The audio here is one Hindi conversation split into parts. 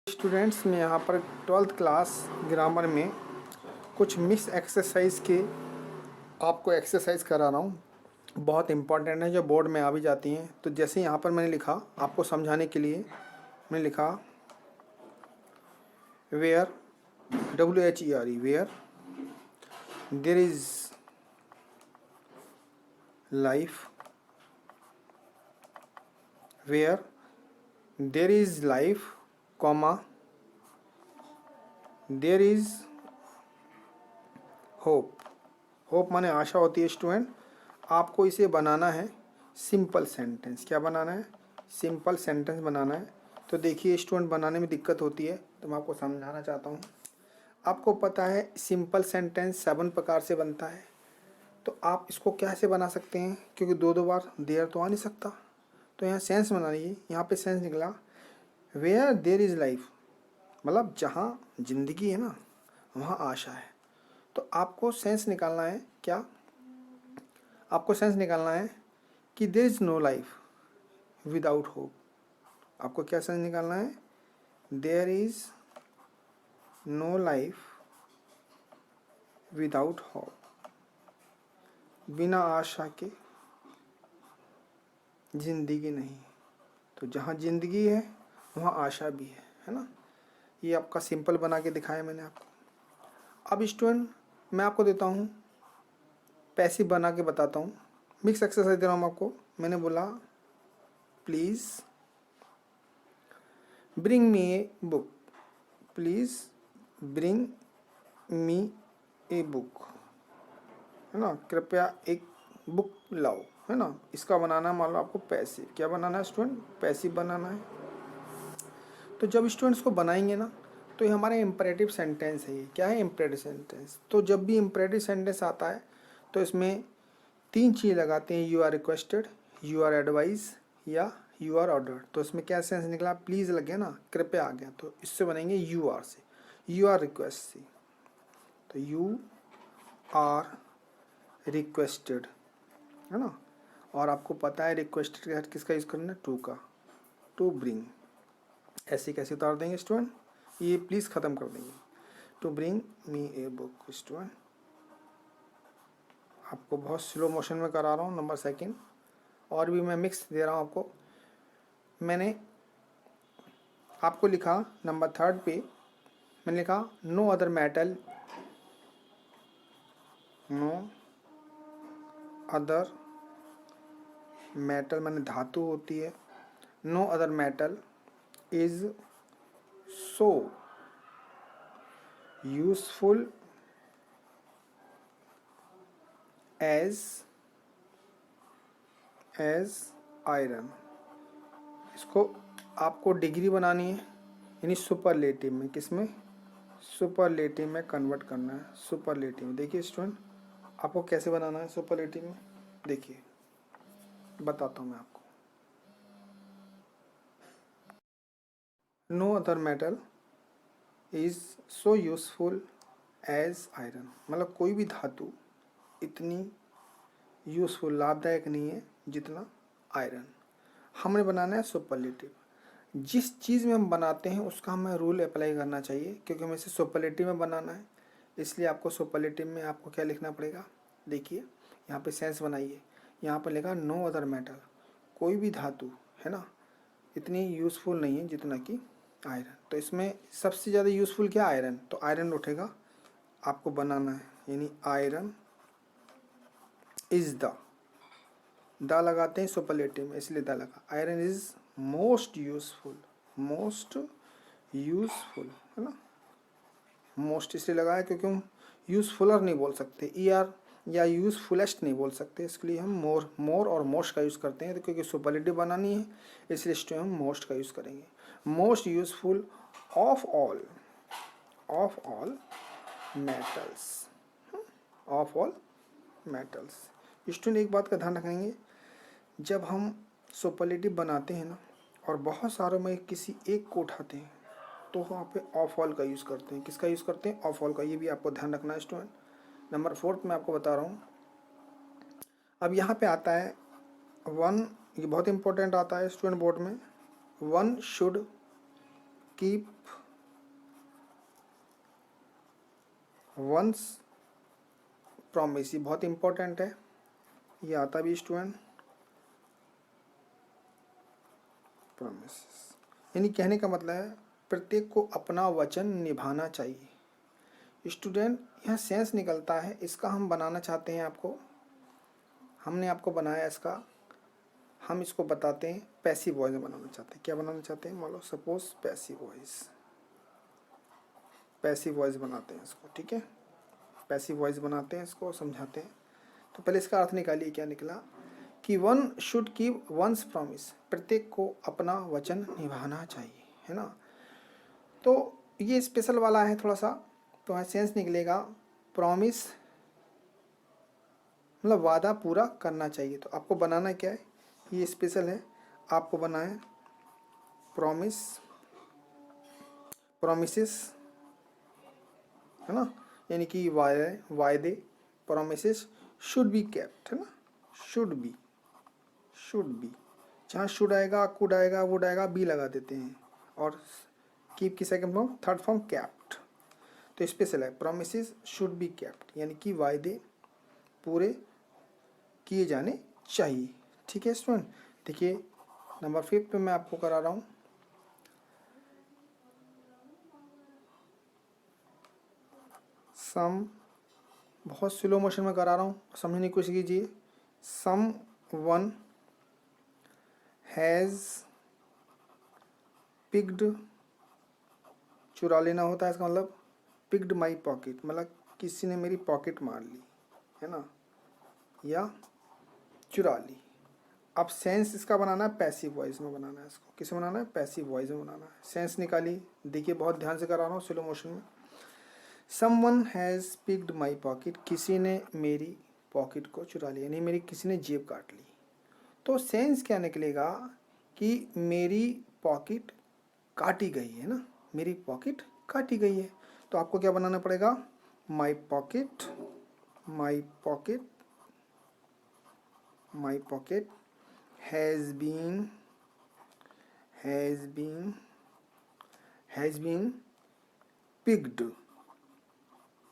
स्टूडेंट्स, मैं यहाँ पर 12th क्लास ग्रामर में कुछ मिक्स एक्सरसाइज के आपको एक्सरसाइज करा रहा हूँ। बहुत इंपॉर्टेंट है, जो बोर्ड में आ भी जाती हैं। तो जैसे यहाँ पर मैंने लिखा, आपको समझाने के लिए मैंने लिखा where, WHERE, where there is life, where there is life, comma there is hope. Hope माने आशा होती है स्टूडेंट। आपको इसे बनाना है सिंपल सेंटेंस। क्या बनाना है? सिंपल सेंटेंस बनाना है। तो देखिए स्टूडेंट, बनाने में दिक्कत होती है तो मैं आपको समझाना चाहता हूँ। आपको पता है सिंपल सेंटेंस 7 प्रकार से बनता है। तो आप इसको कैसे बना सकते हैं? क्योंकि दो दो बार देयर तो आ नहीं सकता। तो यहाँ सेंस बनाइए। यहाँ पे सेंस निकला वेयर देयर इज़ लाइफ, मतलब जहाँ जिंदगी है ना, वहाँ आशा है। तो आपको सेंस निकालना है। क्या आपको सेंस निकालना है कि there is no life without hope. आपको क्या सेंस निकालना है? There is no life without hope. बिना आशा के जिंदगी नहीं। तो जहाँ जिंदगी है वहाँ आशा भी है ना। ये आपका सिंपल बना के दिखाया मैंने आपको। अब स्टूडेंट, मैं आपको देता हूँ पैसिव बना के बताता हूँ। मिक्स एक्सरसाइज दे रहा हूँ आपको। मैंने बोला please bring me a book, please bring me a book, है ना, कृपया एक बुक लाओ, है ना। इसका बनाना है, मान लो आपको पैसिव। क्या बनाना है स्टूडेंट? पैसिव बनाना है। तो जब स्टूडेंट्स को बनाएंगे ना, तो ये हमारा इम्परेटिव सेंटेंस है। ये क्या है? Imperative sentence. तो जब भी इम्परेटिव सेंटेंस आता है तो इसमें 3 चीज़ लगाते हैं, you are requested, you are advise या यू आर ऑर्डर। तो इसमें क्या सेंस निकला? प्लीज़ लग गया ना, कृपया आ गया। तो इससे बनेंगे यू आर से, यू आर रिक्वेस्ट से। तो यू आर रिक्वेस्टेड, है ना। और आपको पता है रिक्वेस्टेड किसका यूज़ करना है? टू का, टू ब्रिंग। ऐसे कैसे उतार देंगे स्टूडेंट? ये प्लीज़ ख़त्म कर देंगे। To bring me a book. Student, आपको बहुत स्लो मोशन में करा रहा हूँ। नंबर सेकंड, और भी मैं मिक्स दे रहा हूँ आपको। मैंने आपको लिखा नंबर थर्ड पे, मैंने लिखा no other metal, no other metal माने धातु होती है। No other metal is so useful as iron. इसको आपको डिग्री बनानी है, यानी सुपरलेटिव में। किसमें? सुपरलेटिव में कन्वर्ट करना है। सुपरलेटिव में देखिए स्टूडेंट, आपको कैसे बनाना है सुपरलेटिव में। देखिए बताता हूँ मैं आपको। No other metal is so useful as iron, मतलब कोई भी धातु इतनी यूजफुल, लाभदायक नहीं है जितना आयरन। हमने बनाना है सुपरलेटिव। जिस चीज़ में हम बनाते हैं उसका हमें रूल अप्लाई करना चाहिए, क्योंकि हमें इसे सुपरलेटिव में बनाना है। इसलिए आपको सुपरलेटिव में आपको क्या लिखना पड़ेगा? देखिए यहाँ पे सेंस बनाइए। यहाँ पर लिखा नो अदर मेटल, कोई भी धातु, है ना, इतनी यूज़फुल नहीं है जितना कि आयरन। तो इसमें सबसे ज़्यादा यूज़फुल क्या? आयरन। तो आयरन उठेगा, आपको बनाना है, यानी आयरन इज़ द लगाते हैं सुपरलेटिव में, इसलिए द लगा। Iron is most useful, most useful, है ना। मोस्ट इसलिए लगाया क्योंकि हम यूज़फुलर नहीं बोल सकते, ER, या यूज़फुलेस्ट नहीं बोल सकते। इसके लिए हम मोर और मोस्ट का यूज़ करते हैं। तो क्योंकि सुपरलेटिव बनानी है इसलिए स्टूडेंट हम मोस्ट का यूज़ करेंगे। Most useful of all metals, of all metals. Student एक बात का ध्यान रखेंगे, जब हम सुपरलेटिव बनाते हैं ना और बहुत सारों में किसी एक को उठाते हैं तो वहाँ पे ऑफ ऑल का यूज़ करते हैं। किसका यूज़ करते हैं? ऑफ ऑल का। ये भी आपको ध्यान रखना है स्टूडेंट। नंबर 4 मैं आपको बता रहा हूँ। अब यहाँ पे आता है वन, ये बहुत इंपॉर्टेंट आता है स्टूडेंट बोर्ड में। One should keep once promise, ये बहुत इंपॉर्टेंट है, ये आता भी स्टूडेंट। प्रॉमिस यानी कहने का मतलब है प्रत्येक को अपना वचन निभाना चाहिए। स्टूडेंट यहाँ सेंस निकलता है, इसका हम बनाना चाहते हैं आपको, हमने आपको बनाया इसका, हम इसको बताते हैं पैसिव वॉइस में बनाना चाहते हैं। क्या बनाना चाहते हैं, मान लो suppose passive voice, passive voice बनाते हैं इसको, ठीक है, पैसिव वॉइस बनाते हैं इसको, समझाते हैं। तो पहले इसका अर्थ निकालिए, क्या निकला कि one should keep once promise, प्रत्येक को अपना वचन निभाना चाहिए, है ना। तो ये स्पेशल वाला है थोड़ा सा, तो यहाँ सेंस निकलेगा प्रॉमिस मतलब वादा पूरा करना चाहिए। तो आपको बनाना क्या है, ये स्पेशल है, आपको बनाए प्रॉमिस, प्रॉमिसेस, है ना, यानी कि वायदे, प्रॉमिसेस शुड बी केप्ट, है ना, शुड बी, शुड बी, जहाँ शुड आएगा, कुड आएगा, वुड आएगा, बी लगा देते हैं, और कीप की second form, third form kept. तो स्पेशल है प्रॉमिसेस शुड बी कैप्ट, यानी कि वायदे पूरे किए जाने चाहिए, ठीक है स्टूडेंट। देखिए नंबर 5 पे मैं आपको करा रहा हूँ, सम, बहुत स्लो मोशन में करा रहा हूँ, समझने की कोशिश कीजिए। सम वन हैज़ पिक्ड, चुरा लेना होता है इसका मतलब, पिक्ड माई पॉकेट मतलब किसी ने मेरी पॉकेट मार ली, है ना, या चुरा ली। अब सेंस इसका बनाना है पैसिव वॉइस में बनाना है इसको, किसे बनाना है, पैसिव वॉइस में बनाना है। सेंस निकालिए, देखिए बहुत ध्यान से करा रहा हूँ स्लो मोशन में। Someone has picked my pocket, किसी ने मेरी पॉकेट को चुरा लिया, यानी मेरी किसी ने जेब काट ली। तो सेंस क्या निकलेगा कि मेरी पॉकेट काटी गई है ना, मेरी पॉकेट काटी गई है। तो आपको क्या बनाना पड़ेगा, my pocket, my pocket, my pocket has been, has been, has been picked,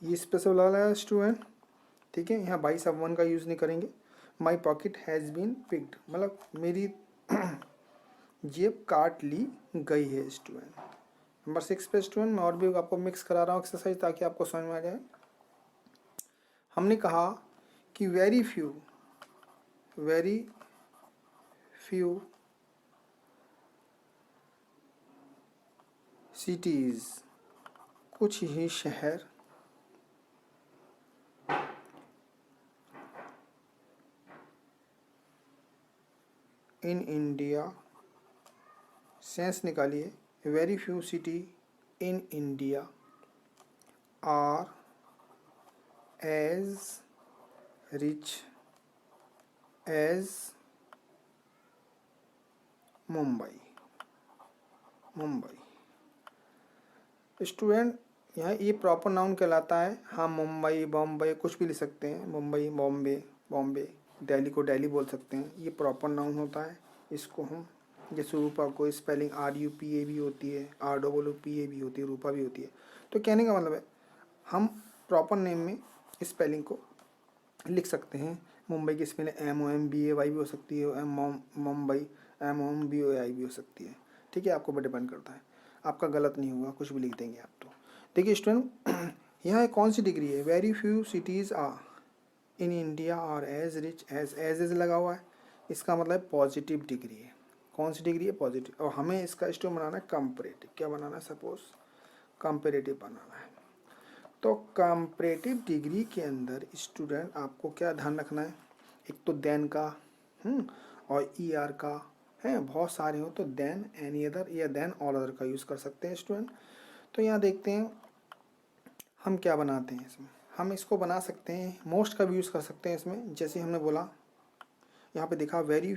ये स्पेशल वाला है स्टूडेंट, ठीक है। यहाँ बाई सब वन का यूज़ नहीं करेंगे। My pocket has been picked मतलब मेरी जेब काट ली गई है स्टूडेंट। नंबर 6 पे स्टूडेंट मैं और भी आपको मिक्स करा रहा हूँ एक्सरसाइज, ताकि आपको समझ में आ जाए। हमने कहा कि very few, very few cities, कुछ ही शहर, इन इंडिया, सेंस निकालिए, very few city in India are as rich as Mumbai, Mumbai. Student यहाँ ये प्रॉपर नाउन कहलाता है, हाँ मुंबई, बॉम्बे कुछ भी लिख सकते हैं, मुंबई, बॉम्बे, बॉम्बे, दिल्ली को दिल्ली बोल सकते हैं, ये प्रॉपर नाउन होता है। इसको हम जैसे रूपा को स्पेलिंग RUPA भी होती है, ROOPA भी होती है, रूपा भी होती है। तो कहने का मतलब है हम प्रॉपर नेम में स्पेलिंग को लिख सकते हैं। मुंबई की स्पेलिंग MOMBAY भी हो सकती है, मुंबई MOMBOI भी हो सकती है, ठीक है, आपको पर डिपेंड करता है, आपका गलत नहीं होगा, कुछ भी लिख देंगे आप। तो देखिए स्टूडेंट यहाँ कौन सी डिग्री है, very few cities are in India are as rich as लगा हुआ है, इसका मतलब पॉजिटिव डिग्री है। कौन सी डिग्री है, पॉजिटिव। और हमें इसका स्टूडेंट बनाना है कंपैरेटिव, क्या बनाना है, सपोज कंपैरेटिव बनाना है। तो कंपैरेटिव डिग्री के अंदर स्टूडेंट आपको क्या ध्यान रखना है, एक तो देन का और ER का है, बहुत सारे हो तो देन, एनी अदर या देन ऑल अदर का यूज़ कर सकते हैं स्टूडेंट। तो यहाँ देखते हैं हम क्या बनाते हैं इसमें, हम इसको बना सकते हैं, मोस्ट का भी यूज़ कर सकते हैं इसमें। जैसे हमने बोला यहाँ पे देखा very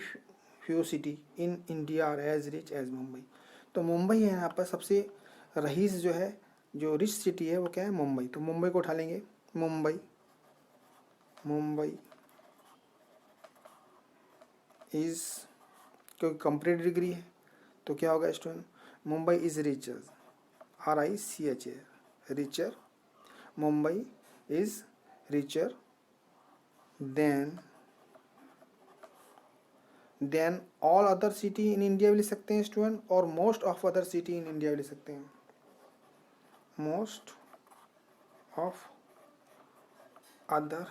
few city in India are as rich as Mumbai, तो मुंबई है यहाँ पर सबसे रईस जो है, जो रिच सिटी है वो क्या है, मुंबई। तो मुंबई को उठा लेंगे, मुंबई, मुंबई इज़, क्योंकि कंपैरेटिव डिग्री है तो क्या होगा student, Mumbai is rich, RICH, richer. Mumbai is richer than all other city in India भी लिख सकते हैं स्टूडेंट, और most of other city in India भी लिख सकते हैं, most of other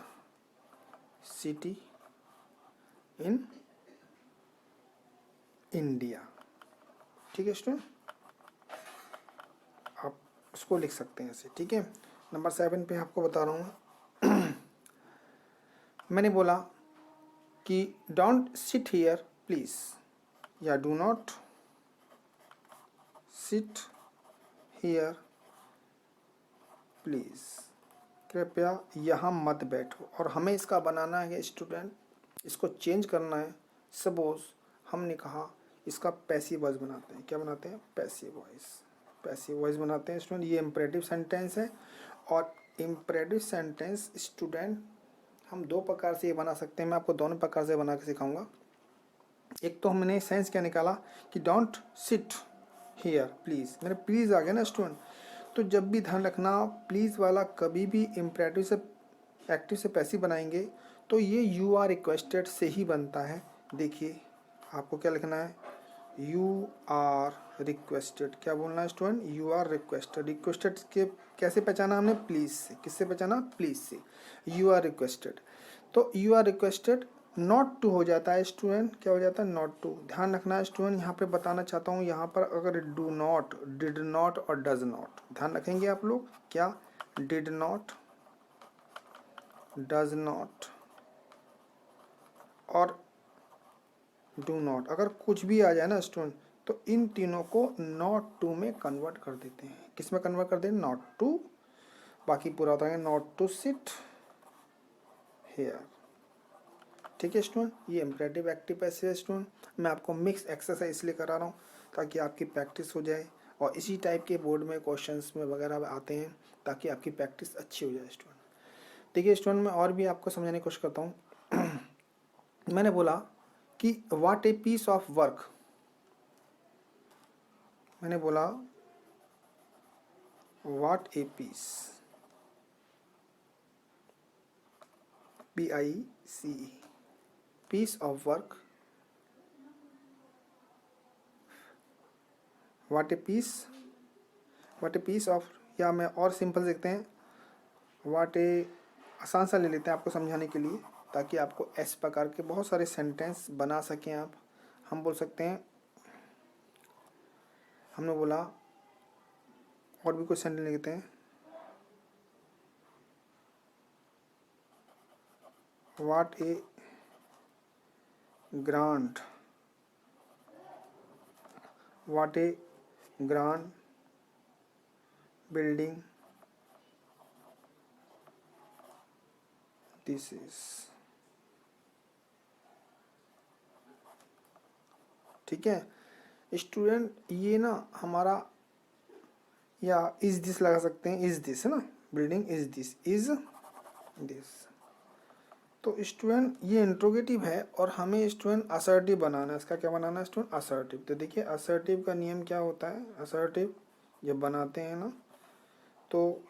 city in India. ठीक है स्टूडेंट, आप उसको लिख सकते हैं ऐसे। ठीक है, नंबर 7 पे आपको बता रहा हूँ मैंने बोला कि डोंट सिट हियर प्लीज, या do not sit here please, कृपया यहाँ मत बैठो। और हमें इसका बनाना है स्टूडेंट, इसको चेंज करना है। सपोज हमने कहा इसका पैसिव वॉइस बनाते हैं, क्या बनाते हैं, पैसिव वॉइस, पैसिव वॉइस बनाते हैं स्टूडेंट। ये इम्परेटिव सेंटेंस है, और इम्परेटिव सेंटेंस स्टूडेंट हम दो प्रकार से ये बना सकते हैं, मैं आपको दोनों प्रकार से बना के सिखाऊंगा। एक तो हमने सेंस क्या निकाला कि डोंट सिट हियर प्लीज़, मेरे प्लीज़ आ गया ना स्टूडेंट। तो जब भी ध्यान रखना, प्लीज़ वाला कभी भी इम्परेटिव से एक्टिव से पैसिव बनाएंगे तो ये यू आर रिक्वेस्टेड से ही बनता है। देखिए आपको क्या लिखना है, यू आर रिक्वेस्टेड, क्या बोलना है student, you are requested. Requested के कैसे पहचाना हमने, प्लीज़ से। किससे पहचाना, प्लीज़ से। यू आर रिक्वेस्टेड, तो you are requested not to हो जाता है स्टूडेंट, क्या हो जाता है, नॉट टू। ध्यान रखना है स्टूडेंट, यहाँ पे बताना चाहता हूँ, यहाँ पर अगर डू नॉट, डिड नॉट और डज नॉट, ध्यान रखेंगे आप लोग, क्या डिड नॉट, डज नॉट और डू नॉट, अगर कुछ भी आ जाए ना स्टूडेंट, तो इन तीनों को नॉट टू में कन्वर्ट कर देते हैं। किस में कन्वर्ट कर दें, नॉट टू। बाकी पूरा होता है नॉट टू सिट हेयर। ठीक है स्टूडेंट, ये इम्परेटिव एक्टिव पैसिव है स्टूडेंट। मैं आपको मिक्स एक्सरसाइज इसलिए करा रहा हूँ ताकि आपकी प्रैक्टिस हो जाए, और इसी टाइप के बोर्ड में क्वेश्चंस में वगैरह आते हैं ताकि आपकी प्रैक्टिस अच्छी हो जाए स्टूडेंट। देखिए स्टूडेंट, मैं और भी आपको समझाने की कोशिश करता हूँ। मैंने बोला कि what a piece of work, मैंने बोला what a piece, PICE, piece of work, what a piece of, या मैं और सिंपल देखते हैं, व्हाट ए, आसान सा ले लेते हैं आपको समझाने के लिए ताकि आपको इस प्रकार के बहुत सारे सेंटेंस बना सकें आप। हम बोल सकते हैं, हमने बोला और भी कुछ सेंटेंस लिखते हैं, what A grand, what A grand building this is. ठीक है स्टूडेंट, ये ना हमारा, या इज दिस लगा सकते हैं, इज दिस है ना, बिल्डिंग इज दिस। तो स्टूडेंट ये इंट्रोगेटिव है, और हमें स्टूडेंट असर्टिव बनाना है। इसका क्या बनाना है स्टूडेंट, असर्टिव। तो देखिए असर्टिव का नियम क्या होता है, असर्टिव जब बनाते हैं ना, तो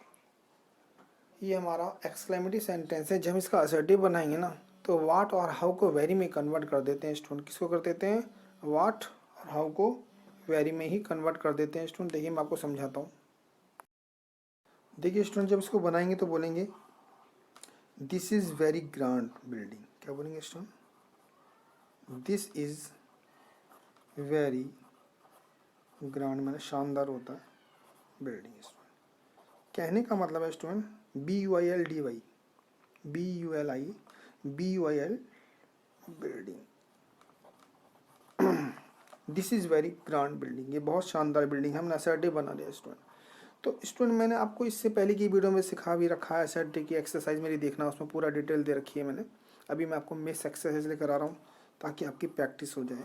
ये हमारा एक्सक्लेमेटिव सेंटेंस है। जब हम इसका असर्टिव बनाएंगे ना, तो वाट और हाउ को वेरी में कन्वर्ट कर देते हैं स्टूडेंट। किसको कर देते हैं, वाट और हाउ को वेरी में ही कन्वर्ट कर देते हैं स्टूडेंट। देखिए मैं आपको समझाता हूँ। देखिए स्टूडेंट, जब इसको बनाएंगे तो बोलेंगे this is very grand building, क्या बोलेंगे student, this is very grand, मैंने शानदार होता है, बिल्डिंग। स्टूडेंट कहने का मतलब है student, BUILDY, BUIL building, this is very grand building, ये बहुत शानदार बिल्डिंग है। हमने असर्टिव बना लिया स्टूडेंट। तो स्टूडेंट मैंने आपको इससे पहले की वीडियो में सिखा भी रखा है, असर्टिव की एक्सरसाइज मेरी देखना, उसमें पूरा डिटेल दे रखी है मैंने। अभी मैं आपको मिस एक्सरसाइज लेकर आ रहा हूँ ताकि आपकी प्रैक्टिस हो जाए।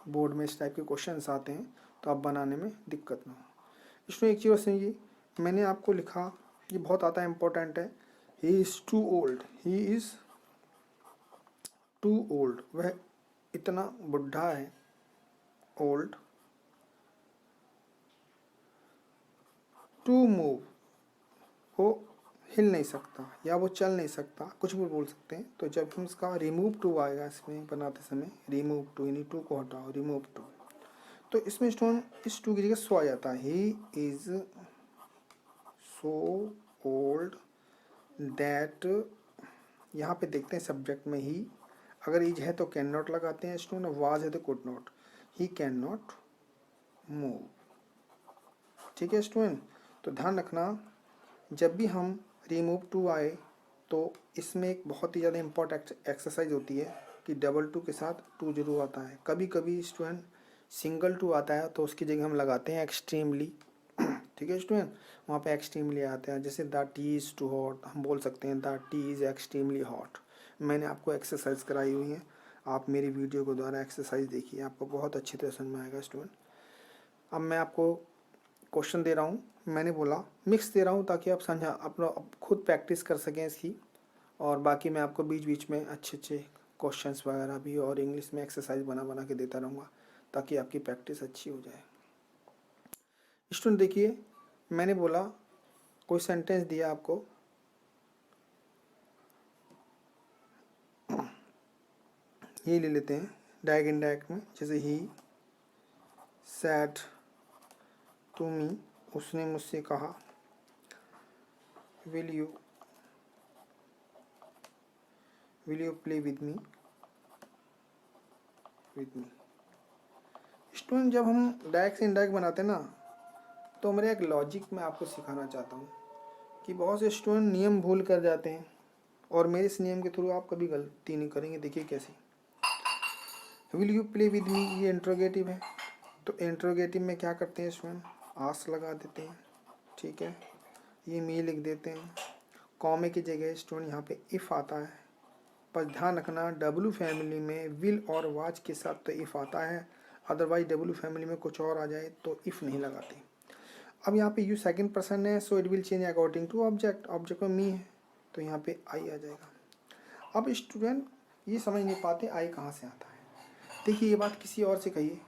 बोर्ड में इस टाइप के क्वेश्चन आते हैं तो आप बनाने में दिक्कत ना हो। इसमें एक चीज़ समझिए, मैंने आपको लिखा, ये बहुत आता है, इम्पोर्टेंट है, he is too old, he is too old, वह इतना बुढ़ा है, ओल्ड टू मूव, वो हिल नहीं सकता या वो चल नहीं सकता, कुछ भी बोल सकते हैं। तो जब हम इसका रिमूव टू आएगा इसमें बनाते समय, रिमूव टू यानी टू को हटाओ, रिमूव टू, तो इसमें स्टूडेंट इस टू की जगह सो आ जाता है। He is so old that, यहाँ पे देखते हैं सब्जेक्ट में ही, अगर इज है तो कैन नॉट लगाते हैं स्टूडेंट, वाज है तो could not, he can not move. ठीक है स्टूडेंट, तो ध्यान रखना जब भी हम रिमूव टू आए तो इसमें एक बहुत ही ज़्यादा इम्पोर्टेंट एक्सरसाइज होती है कि डबल टू के साथ टू जरूर आता है। कभी कभी स्टूडेंट सिंगल टू आता है तो उसकी जगह हम लगाते हैं एक्सट्रीमली। ठीक है स्टूडेंट, वहाँ पे एक्सट्रीमली आता है, जैसे the tea is too hot, हम बोल सकते हैं the tea is extremely hot. मैंने आपको एक्सरसाइज कराई हुई है, आप मेरी वीडियो को द्वारा एक्सरसाइज देखिए, आपको बहुत अच्छी तरह समझ में आएगा स्टूडेंट। अब मैं आपको क्वेश्चन दे रहा हूँ, मैंने बोला मिक्स दे रहा हूँ ताकि आप समझा अपना खुद प्रैक्टिस कर सकें इसकी, और बाकी मैं आपको बीच बीच में अच्छे अच्छे क्वेश्चंस वगैरह भी और इंग्लिश में एक्सरसाइज बना बना के देता रहूँगा ताकि आपकी प्रैक्टिस अच्छी हो जाए। स्टूडेंट देखिए, मैंने बोला कोई सेंटेंस दिया आपको, ये ले लेते हैं डायरेक्ट इनडायरेक्ट में, जैसे ही सैड टू मी, उसने मुझसे कहा, will you play with me. Student जब हम डायरेक्ट से इनडायरेक्ट बनाते हैं ना, तो मेरा एक लॉजिक मैं आपको सिखाना चाहता हूँ कि बहुत से स्टूडेंट नियम भूल कर जाते हैं, और मेरे इस नियम के थ्रू आप कभी गलती नहीं करेंगे। देखिए कैसे, will you play with me, ये इंट्रोगेटिव है, तो इंट्रोगेटिव में क्या करते हैं स्टूडेंट, आस लगा देते हैं। ठीक है, ये मी लिख देते हैं, कॉमे की जगह स्टूडेंट यहाँ पे इफ़ आता है, पर ध्यान रखना डब्लू फैमिली में विल और वाच के साथ तो इफ़ आता है, अदरवाइज डब्लू फैमिली में कुछ और आ जाए तो इफ़ नहीं लगाते। अब यहाँ पे यू सेकंड पर्सन है, so it will change according to object, object में मी है तो यहाँ पे आई आ जाएगा। अब स्टूडेंट ये समझ नहीं पाते आई कहाँ से आता है। देखिए ये बात किसी और से कहिए,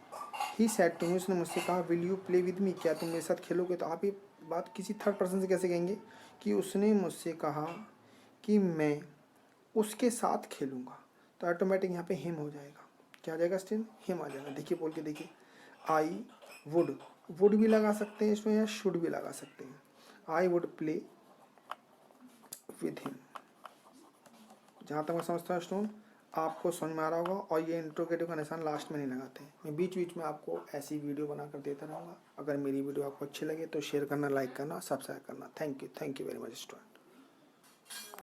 ही सेड टू मी, उसने मुझसे कहा will you play with me, क्या तुम मेरे साथ खेलोगे, तो आप ये बात किसी थर्ड पर्सन से कैसे कहेंगे कि उसने मुझसे कहा कि मैं उसके साथ खेलूँगा, तो ऑटोमेटिक यहाँ पे हिम हो जाएगा। क्या आ जाएगा स्टिल, हिम आ जाएगा। देखिए बोल के देखिए, आई वुड भी लगा सकते हैं इसमें या शुड भी लगा सकते हैं, I would play with him. जहाँ तक मैं समझता हूँ स्टूडेंट आपको समझ में आ रहा होगा, और ये इंट्रोगेटिव का निशान लास्ट में नहीं लगाते हैं। मैं बीच बीच में आपको ऐसी वीडियो बनाकर देता रहूँगा। अगर मेरी वीडियो आपको अच्छी लगे तो शेयर करना, लाइक करना, सब्सक्राइब करना। Thank you very much student.